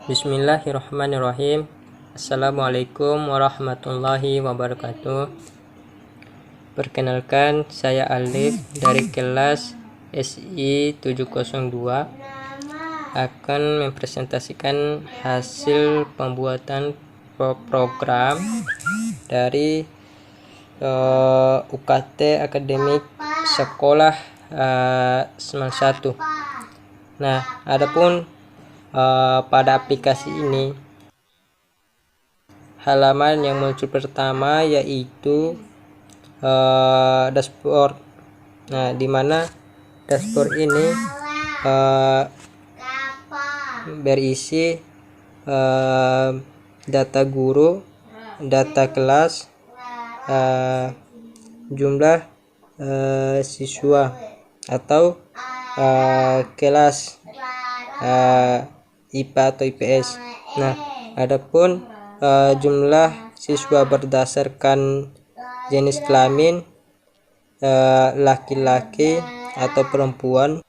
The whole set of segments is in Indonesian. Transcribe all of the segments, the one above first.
Bismillahirrahmanirrahim. Assalamualaikum warahmatullahi wabarakatuh. Perkenalkan, saya Alif dari kelas SI 702 akan mempresentasikan hasil pembuatan program dari UKT Akademik Sekolah Semal 1. Nah, adapun pada aplikasi ini halaman yang muncul pertama yaitu dashboard. Nah, dimana dashboard ini berisi data guru, data kelas, jumlah siswa atau kelas IPA atau IPS. Nah, adapun jumlah siswa berdasarkan jenis kelamin, laki-laki atau perempuan.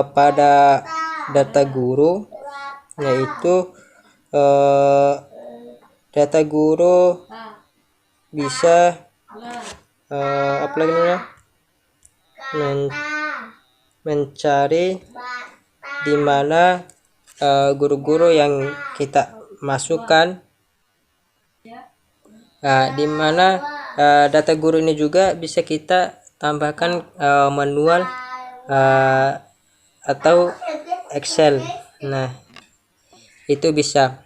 Pada data guru yaitu data guru bisa apa lagi namanya, mencari di mana guru-guru yang kita masukkan. Di mana data guru ini juga bisa kita tambahkan manual atau Excel. Nah, itu bisa.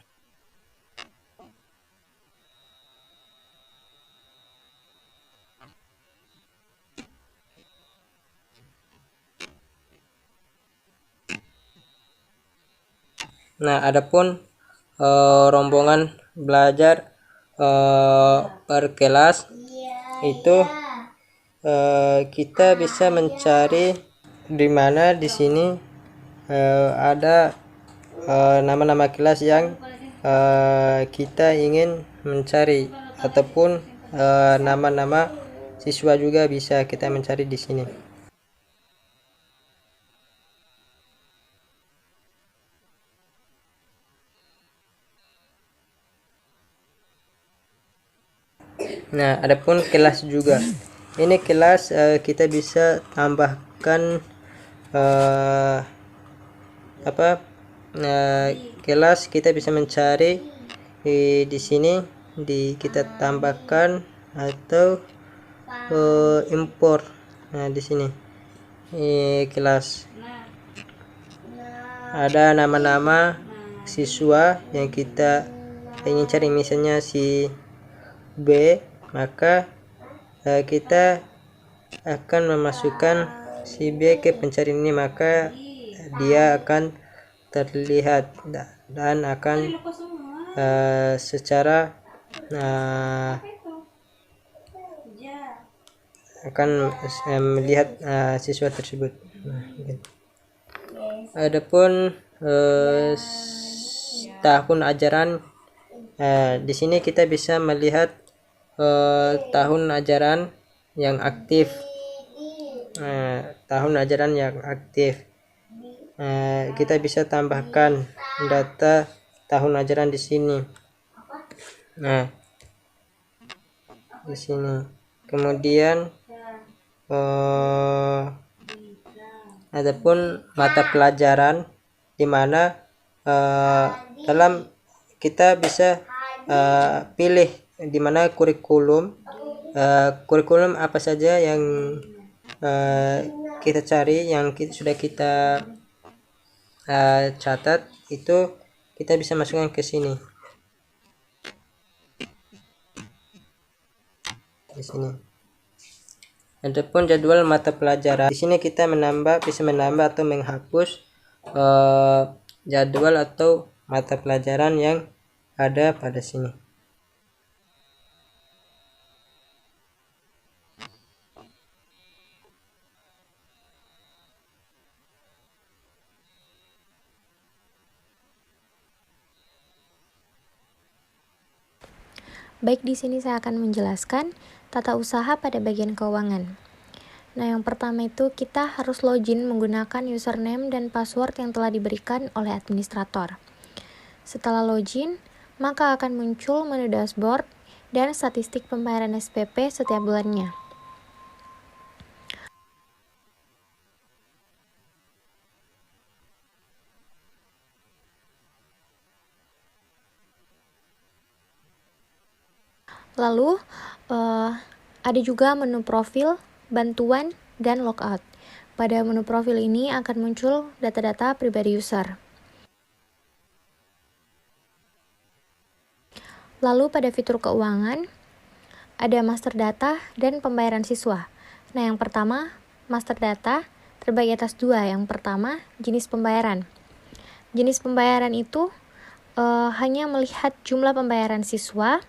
Nah, adapun rombongan belajar per kelas itu kita bisa mencari di mana di sini ada nama-nama kelas yang kita ingin mencari, ataupun nama-nama siswa juga bisa kita mencari di sini. Nah, adapun kelas juga. Ini kelas kita bisa tambahkan kelas kita bisa mencari di sini, kita tambahkan atau impor. Nah, di sini kelas ada nama-nama siswa yang kita ingin cari, misalnya si B, maka kita akan memasukkan si B ke pencarian ini, maka dia akan terlihat dan akan secara akan melihat siswa tersebut. Adapun tahun ajaran, di sini kita bisa melihat tahun ajaran yang aktif. Kita bisa tambahkan data tahun ajaran di sini. Nah, di sini. Kemudian adapun mata pelajaran, di mana dalam kita bisa pilih di mana kurikulum apa saja yang kita cari, yang sudah kita catat, itu kita bisa masukkan ke sini. Di sini. Adapun jadwal mata pelajaran, di sini kita bisa menambah atau menghapus jadwal atau mata pelajaran yang ada pada sini. Baik, di sini saya akan menjelaskan tata usaha pada bagian keuangan. Nah, yang pertama itu kita harus login menggunakan username dan password yang telah diberikan oleh administrator. Setelah login, maka akan muncul menu dashboard dan statistik pembayaran SPP setiap bulannya. Lalu, ada juga menu profil, bantuan, dan logout. Pada menu profil ini akan muncul data-data pribadi user. Lalu pada fitur keuangan, ada master data dan pembayaran siswa. Nah, yang pertama, master data terbagi atas dua. Yang pertama, jenis pembayaran. Jenis pembayaran itu hanya melihat jumlah pembayaran siswa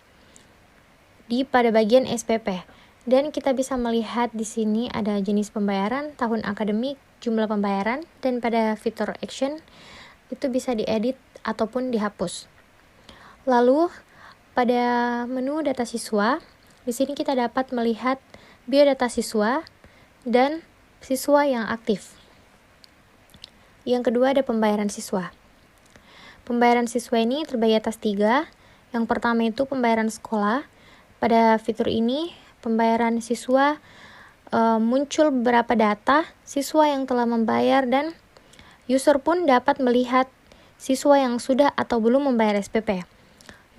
pada bagian SPP. Dan kita bisa melihat di sini ada jenis pembayaran, tahun akademik, jumlah pembayaran, dan pada fitur action itu bisa diedit ataupun dihapus. Lalu pada menu data siswa, di sini kita dapat melihat biodata siswa dan siswa yang aktif. Yang kedua ada pembayaran siswa. Pembayaran siswa ini terbagi atas 3. Yang pertama itu pembayaran sekolah. Pada fitur ini, pembayaran siswa muncul beberapa data siswa yang telah membayar dan user pun dapat melihat siswa yang sudah atau belum membayar SPP.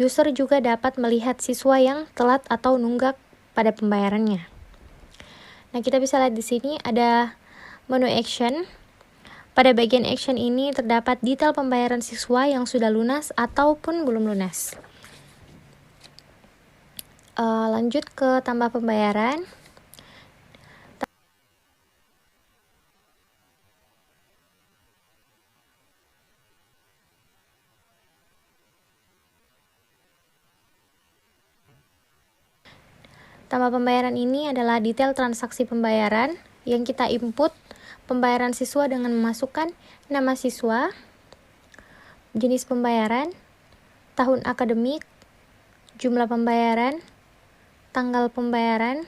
User juga dapat melihat siswa yang telat atau nunggak pada pembayarannya. Nah, kita bisa lihat di sini ada menu action. Pada bagian action ini terdapat detail pembayaran siswa yang sudah lunas ataupun belum lunas. Lanjut ke tambah pembayaran. Tambah pembayaran ini adalah detail transaksi pembayaran yang kita input pembayaran siswa dengan memasukkan nama siswa, jenis pembayaran, tahun akademik, jumlah pembayaran, tanggal pembayaran,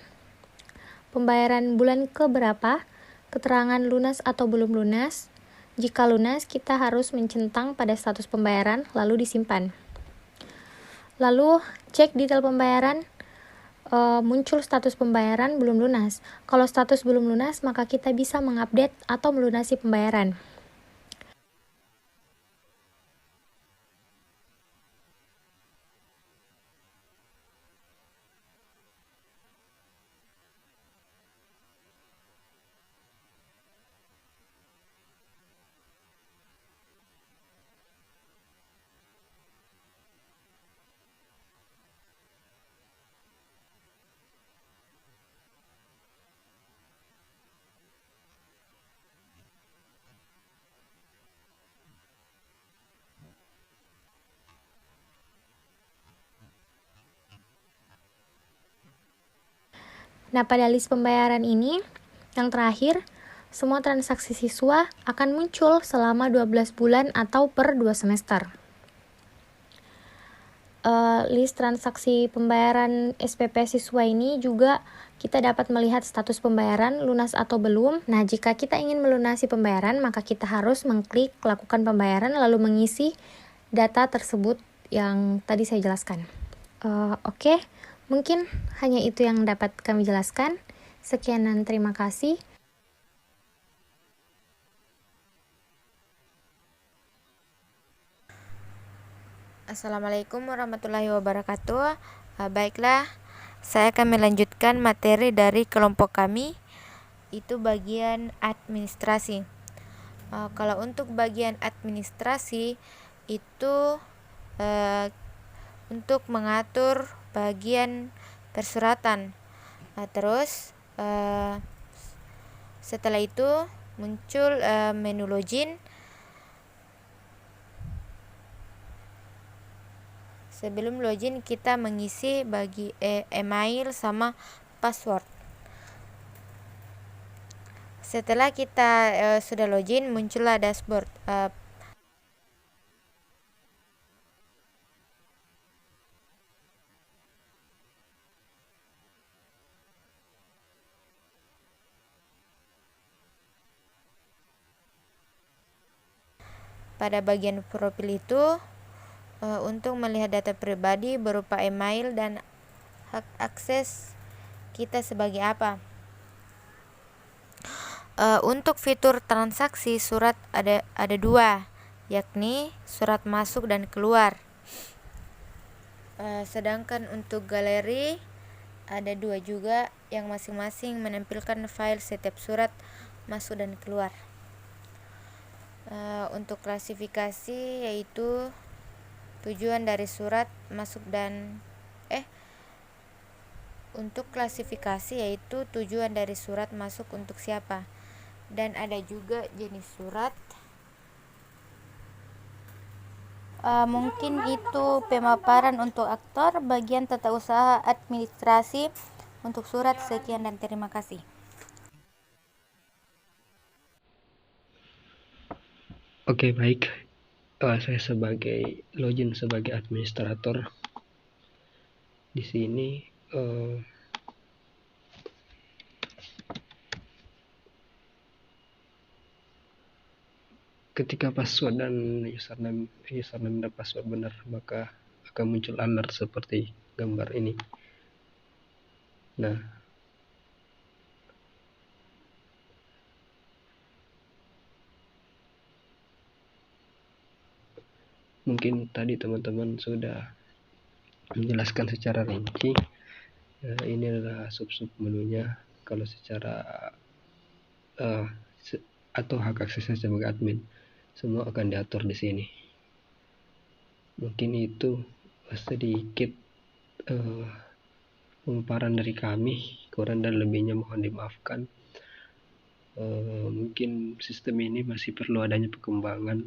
pembayaran bulan keberapa, keterangan lunas atau belum lunas. Jika lunas, kita harus mencentang pada status pembayaran lalu disimpan. Lalu cek detail pembayaran, muncul status pembayaran belum lunas. Kalau status belum lunas, maka kita bisa mengupdate atau melunasi pembayaran. Nah, pada list pembayaran ini, yang terakhir, semua transaksi siswa akan muncul selama 12 bulan atau per 2 semester. List transaksi pembayaran SPP siswa ini juga kita dapat melihat status pembayaran lunas atau belum. Nah, jika kita ingin melunasi pembayaran, maka kita harus mengklik lakukan pembayaran lalu mengisi data tersebut yang tadi saya jelaskan. Oke. Mungkin hanya itu yang dapat kami jelaskan. Sekian dan terima kasih. Assalamualaikum warahmatullahi wabarakatuh. Baiklah, saya akan melanjutkan materi dari kelompok kami, itu bagian administrasi. Kalau untuk bagian administrasi itu untuk mengatur bagian persuratan. Terus setelah itu muncul menu login. Sebelum login kita mengisi email sama password. Setelah kita sudah login, muncullah dashboard. pada bagian profil itu untuk melihat data pribadi berupa email dan hak akses kita sebagai apa. Untuk fitur transaksi surat ada dua, yakni surat masuk dan keluar. Sedangkan untuk galeri ada dua juga, yang masing-masing menampilkan file setiap surat masuk dan keluar. Untuk klasifikasi yaitu tujuan dari surat masuk dan untuk klasifikasi yaitu tujuan dari surat masuk untuk siapa, dan ada juga jenis surat. Mungkin itu pemaparan untuk aktor bagian tata usaha administrasi untuk surat. Sekian dan terima kasih. Oke, baik. Saya sebagai login sebagai administrator di sini ketika password dan username dan password benar, maka akan muncul alert seperti gambar ini. Nah, mungkin tadi teman-teman sudah menjelaskan secara rinci. Ini adalah sub-sub menunya. Kalau secara atau hak aksesnya sebagai admin, semua akan diatur di sini. Mungkin itu sedikit pemaparan dari kami, kurang dan lebihnya mohon dimaafkan. Mungkin sistem ini masih perlu adanya perkembangan